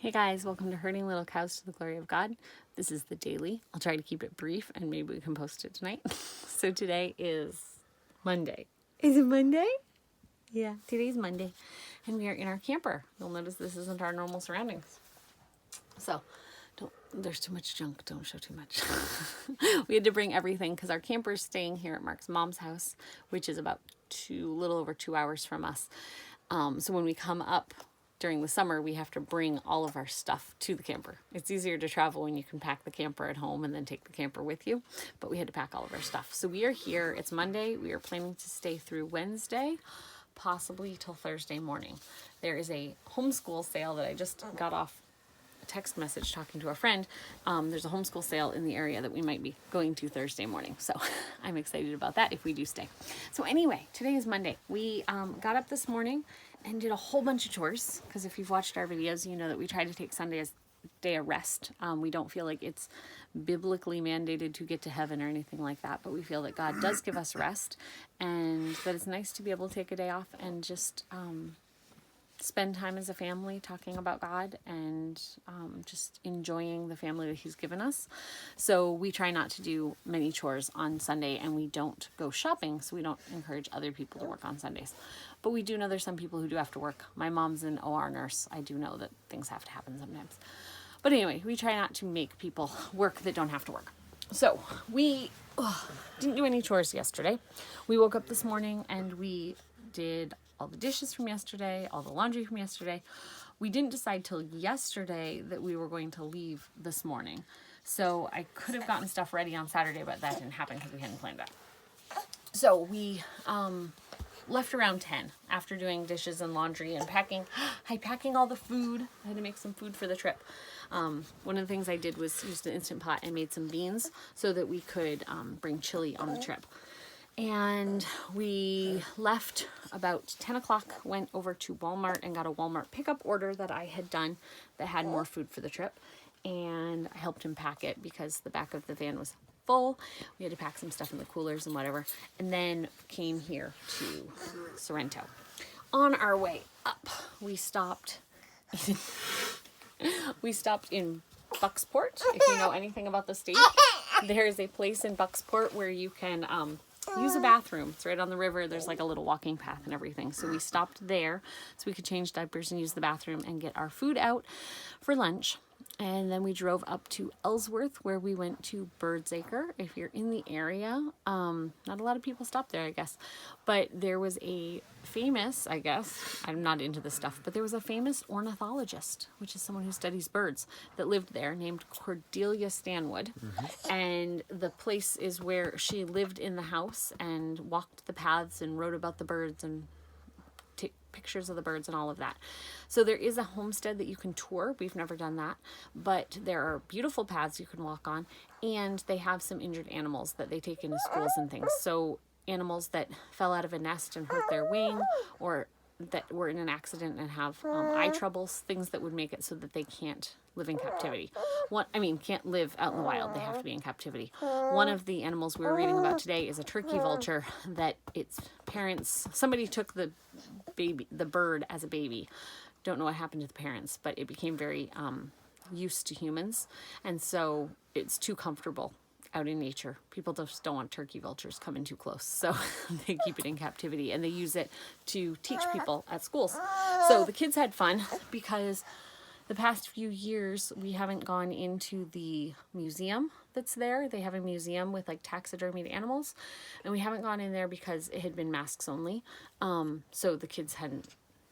Hey guys, welcome to Herding Little Cows to the Glory of God. This is the daily. I'll try to keep it brief and maybe we can post it tonight. So today is Monday. Is it Monday? Yeah, today's Monday. And we are in our camper. You'll notice this isn't our normal surroundings. So there's too much junk. Don't show too much. We had to bring everything because our camper's staying here at Mark's mom's house, which is about little over 2 hours from us. So when we come up during the summer, we have to bring all of our stuff to the camper. It's easier to travel when you can pack the camper at home and then take the camper with you, but we had to pack all of our stuff. So we are here. It's Monday. We are planning to stay through Wednesday, possibly till Thursday morning. There is a homeschool sale that I just got off a text message talking to a friend. There's a homeschool sale in the area that we might be going to Thursday morning. So I'm excited about that if we do stay. So anyway, today is Monday. We got up this morning and did a whole bunch of chores, because if you've watched our videos, you know that we try to take Sunday as a day of rest. We don't feel like it's biblically mandated to get to heaven or anything like that, but we feel that God does give us rest, and that it's nice to be able to take a day off and just spend time as a family talking about God and just enjoying the family that He's given us. So we try not to do many chores on Sunday, and we don't go shopping, so we don't encourage other people to work on Sundays. But we do know there's some people who do have to work. My mom's an OR nurse. I do know that things have to happen sometimes. But anyway, we try not to make people work that don't have to work. So we didn't do any chores yesterday. We woke up this morning and we did all the dishes from yesterday, all the laundry from yesterday. We didn't decide till yesterday that we were going to leave this morning. So I could have gotten stuff ready on Saturday, but that didn't happen because we hadn't planned that. So we left around 10 after doing dishes and laundry and packing all the food. I had to make some food for the trip. One of the things I did was used an Instant Pot and made some beans so that we could bring chili on the trip. And we left about 10 o'clock, went over to Walmart and got a Walmart pickup order that I had done that had more food for the trip. And I helped him pack it because the back of the van was full. We had to pack some stuff in the coolers and whatever. And then came here to Sorrento. On our way up, we stopped in Bucksport. If you know anything about the state, there is a place in Bucksport where you can use a bathroom. It's right on the river. There's like a little walking path and everything. So we stopped there so we could change diapers and use the bathroom and get our food out for lunch. And then we drove up to Ellsworth, where we went to Birdsacre. If you're in the area, not a lot of people stop there, I guess. But there was a famous, I guess, I'm not into this stuff, but there was a famous ornithologist, which is someone who studies birds, that lived there, named Cordelia Stanwood. Mm-hmm. And the place is where she lived in the house and walked the paths and wrote about the birds and take pictures of the birds and all of that. So there is a homestead that you can tour. We've never done that, but there are beautiful paths you can walk on, and they have some injured animals that they take into schools and things. So animals that fell out of a nest and hurt their wing, or that were in an accident and have eye troubles, things that would make it so that they can't live in captivity. Can't live out in the wild. They have to be in captivity. One of the animals we were reading about today is a turkey vulture that its parents, somebody took the bird as a baby. Don't know what happened to the parents, but it became very used to humans. And so it's too comfortable out in nature. People just don't want turkey vultures coming too close. So they keep it in captivity, and they use it to teach people at schools. So the kids had fun because the past few years we haven't gone into the museum that's there. They have a museum with like taxidermied animals, and we haven't gone in there because it had been masks only. So the kids hadn't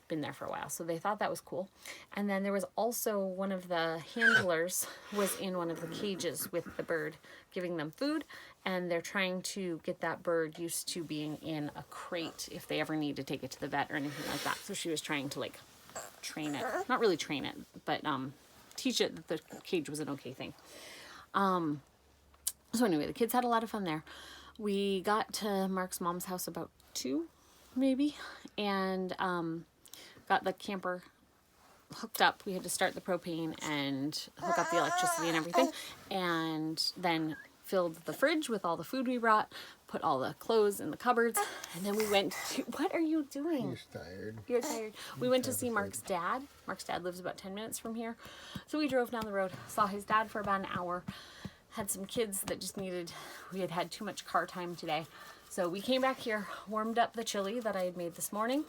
been there for a while, so they thought that was cool. And then there was also one of the handlers was in one of the cages with the bird, giving them food, and they're trying to get that bird used to being in a crate if they ever need to take it to the vet or anything like that. So she was trying to like train it, not really train it, but teach it that the cage was an okay thing. So anyway, the kids had a lot of fun there. We got to Mark's mom's house about 2 maybe, and got the camper hooked up. We had to start the propane and hook up the electricity and everything, and then filled the fridge with all the food we brought, put all the clothes in the cupboards, and then we went to, what are you doing? He's tired. You're tired. We went to see Mark's dad. Mark's dad lives about 10 minutes from here. So we drove down the road, saw his dad for about an hour, had some kids that just needed, we had too much car time today. So we came back here, warmed up the chili that I had made this morning,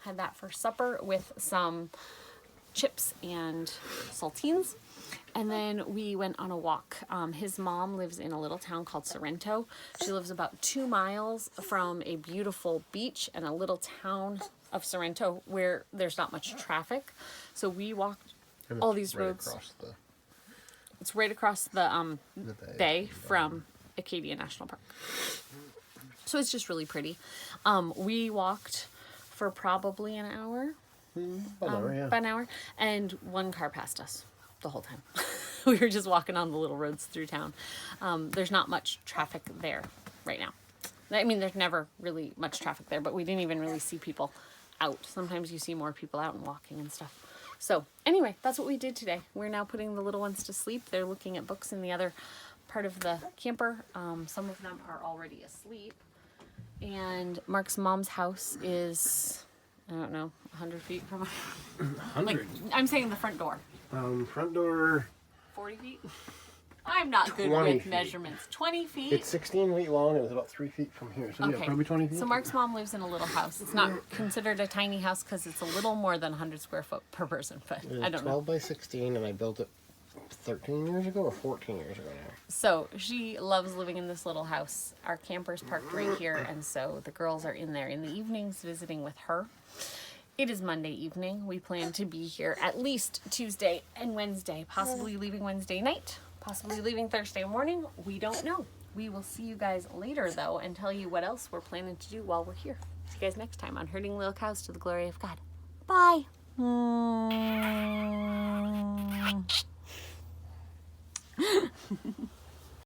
had that for supper with some chips and saltines. And then we went on a walk. His mom lives in a little town called Sorrento. She lives about 2 miles from a beautiful beach and a little town of Sorrento where there's not much traffic. So we walked all these roads. It's right across the bay from Acadia National Park. So it's just really pretty. We walked for probably an hour. About an hour. And one car passed us the whole time. We were just walking on the little roads through town. There's not much traffic there right now. I mean, there's never really much traffic there, but we didn't even really see people out. Sometimes you see more people out and walking and stuff. So anyway, that's what we did today. We're now putting the little ones to sleep. They're looking at books in the other part of the camper. Some of them are already asleep. And Mark's mom's house is, I don't know, 100 feet from 100? Like, I'm saying the front door. Front door. 40 feet? I'm not good with measurements. 20 feet? It's 16 feet long and it was about 3 feet from here. So yeah, probably 20 feet. So Mark's mom lives in a little house. It's not considered a tiny house because it's a little more than 100 square foot per person, but I don't know. 12 by 16 and I built it 13 years ago or 14 years ago now. So she loves living in this little house. Our camper's parked right here, and so the girls are in there in the evenings visiting with her. It is Monday evening. We plan to be here at least Tuesday and Wednesday, possibly leaving Wednesday night, possibly leaving Thursday morning. We don't know. We will see you guys later, though, and tell you what else we're planning to do while we're here. See you guys next time on Herding Little Cows to the Glory of God. Bye.